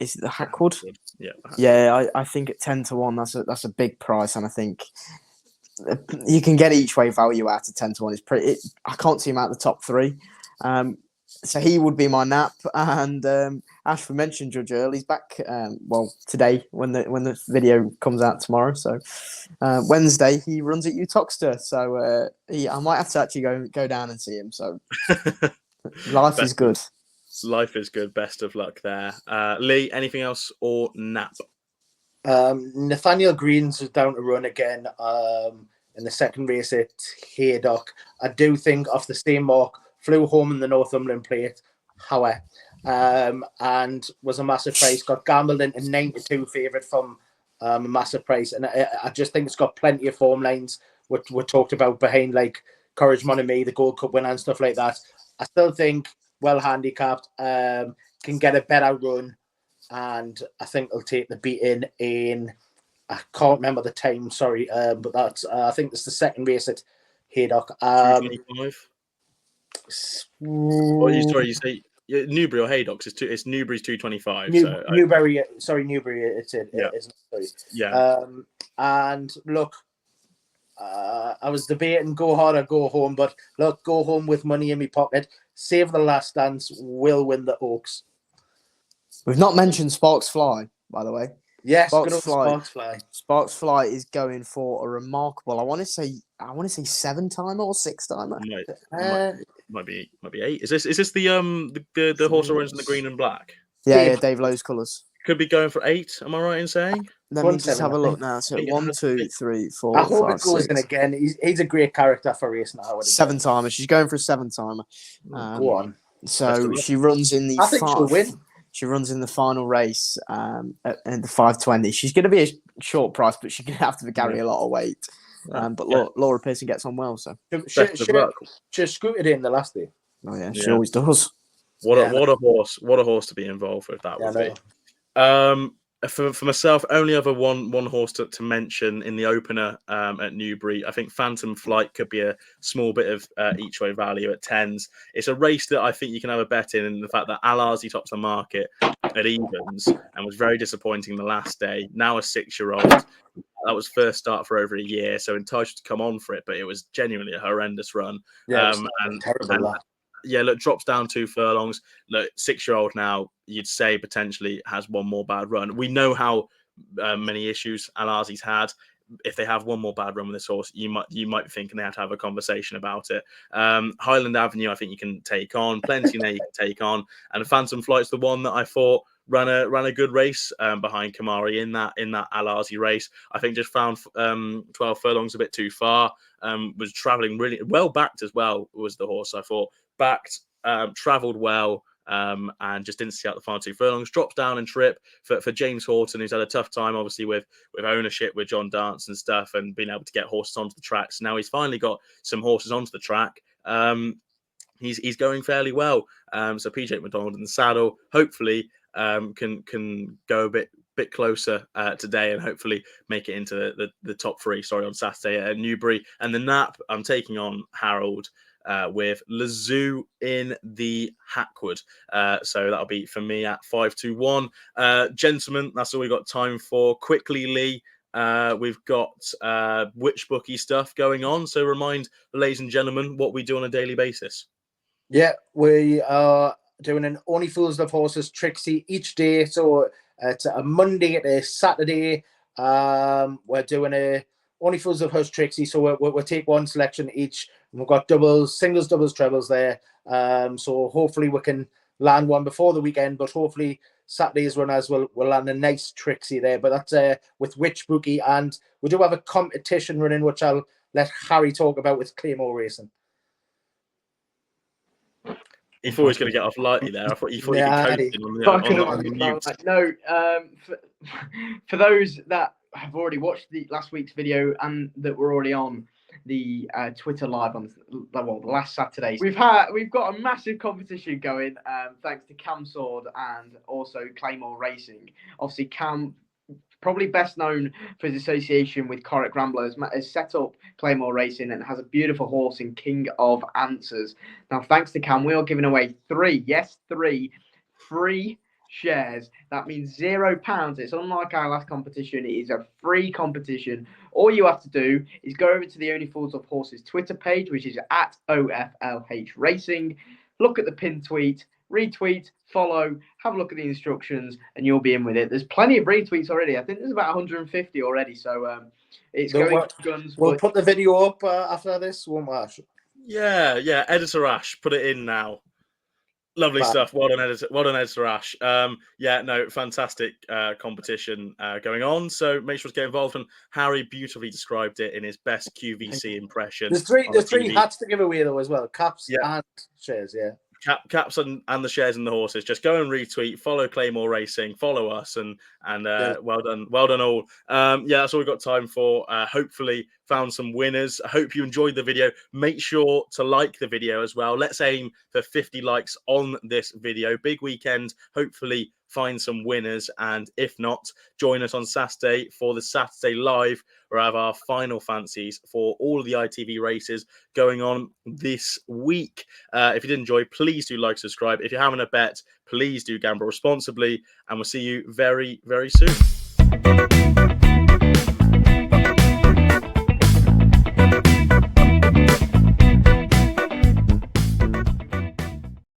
is it the Hackwood? Yeah, I think at 10-1 that's a big price, and I think you can get each way value out of 10-1. It's pretty. I can't see him out the top 3, so he would be my nap. And Ashford mentioned Judge Earl. He's back. Today when the video comes out tomorrow. So Wednesday he runs at Utoxeter. So I might have to actually go down and see him. So life is good. Life is good. Best of luck there. Lee, anything else or Nap? Nathaniel Green's is down to run again in the second race at Haydock. I do think off the same mark, flew home in the Northumberland plate, however, and was a massive price. Got gambled into 92 favourite from a massive price. And I just think it's got plenty of form lines. We're talked about behind like Courage Money, the Gold Cup winner and stuff like that. I still think well handicapped, can get a better run. And I think they'll take the beating in. I can't remember the time, sorry, but that's I think it's the second race at Haydock. 225. Sorry, you say Newbury or Haydock? It's Newbury's 225. Newbury, Newbury. It's it, yeah. isn't it? Sorry. Yeah. And look, I was debating go hard or go home, but look, go home with money in my pocket. Save the Last Dance will win the Oaks. We've not mentioned Sparks Fly, by the way. Yes, Sparks Fly. Sparks Fly is going for a remarkable. I want to say 7-timer or 6-timer. Might be 8. Is this the horse that runs in the green and black? Yeah, Dave Lowe's colours. Could be going for 8. Am I right in saying? Let me just have a look now. So 1, 2, 3, 4. I hope 5, it goes 6. in again. He's a great character for racing. 7-timer. She's going for a 7-timer. Go on. So she runs in the. I think she'll win. She runs in the final race in the 520. She's going to be a short price, but she's going to have to carry a lot of weight. But Laura Pearson gets on well, so she scooted in the last day. Oh yeah, she always does. What a horse! What a horse to be involved with. That would be. For myself, only other one horse to mention in the opener at Newbury. I think Phantom Flight could be a small bit of each way value at 10s. It's a race that I think you can have a bet in, and the fact that Al-Azi tops the market at evens and was very disappointing the last day. Now a 6-year-old. That was first start for over a year, so entitled to come on for it, but it was genuinely a horrendous run. Yeah, terrible. Look, drops down 2 furlongs. Look, 6-year-old now, you'd say potentially has one more bad run. We know how many issues Al-Azi's had. If they have one more bad run with this horse, you might be thinking they have to have a conversation about it. Highland Avenue, I think you can take on. Plenty there you can take on. And Phantom Flight's the one that I thought ran a good race behind Kamari in that Al-Azi race. I think just found 12 furlongs a bit too far. Was travelling really well backed as well. Was the horse I thought backed, travelled well. And just didn't see out the final 2 furlongs. Drops down and trip for James Horton, who's had a tough time, obviously, with ownership, with John Dance and stuff, and being able to get horses onto the tracks. Now he's finally got some horses onto the track. He's going fairly well. So PJ McDonald in the saddle, hopefully, can go a bit closer today and hopefully make it into the top 3. On Saturday at Newbury. And the Nap, I'm taking on Harold. With Lazoo in the Hackwood. So that'll be for me at 5-1. Gentlemen, that's all we've got time for. Quickly, Lee, we've got which bookie stuff going on. So remind the ladies and gentlemen what we do on a daily basis. Yeah, we are doing an Only Fools Love Horses Trixie each day. So it's a Monday and a Saturday. We're doing a Only Fools Love Horses Trixie. So we'll take one selection each. We've got doubles, singles, doubles, trebles there. So hopefully we can land one before the weekend, but hopefully Saturday's runners will land a nice Trixie there. But that's with which bookie. And we do have a competition running, which I'll let Harry talk about with Claymore Racing. You thought he was going to get off lightly there. I thought you could coach him on the mute. No, for those that have already watched the last week's video and that were already on the Twitter live on the last Saturday, we've got a massive competition going thanks to Cam Sword and also Claymore Racing. Obviously, Cam, probably best known for his association with Corrick Ramblers, has set up Claymore Racing and has a beautiful horse in King of Answers. Now, thanks to Cam, we are giving away 3 free shares. That means £0. It's unlike our last competition. It is a free competition. All you have to do is go over to the Only Fools of Horses Twitter page, which is at OFLH Racing. Look at the pinned tweet, retweet, follow, have a look at the instructions, and you'll be in with it. There's plenty of retweets already. I think there's about 150 already. So it's going guns. We'll put the video up after this, won't we, Ash? Yeah. Editor Ash, put it in now. Lovely But- stuff. Well done, editor. Well done, editor Ash. Yeah, no, fantastic competition going on. So make sure to get involved. And Harry beautifully described it in his best QVC impression. There's three on the TV. hats to give away though as well. Caps Yeah. and shares, yeah. Caps and the shares and the horses. Just go and retweet, follow Claymore Racing, follow us, and well done all. Yeah, that's all we've got time for. Hopefully found some winners. I hope you enjoyed the video. Make sure to like the video as well. Let's aim for 50 likes on this video. Big weekend. Hopefully find some winners, and if not, join us on Saturday for the Saturday Live, where I have our final fancies for all of the ITV races going on this week. If you did enjoy, please do like, subscribe. If you're having a bet, please do gamble responsibly, and we'll see you very, very soon.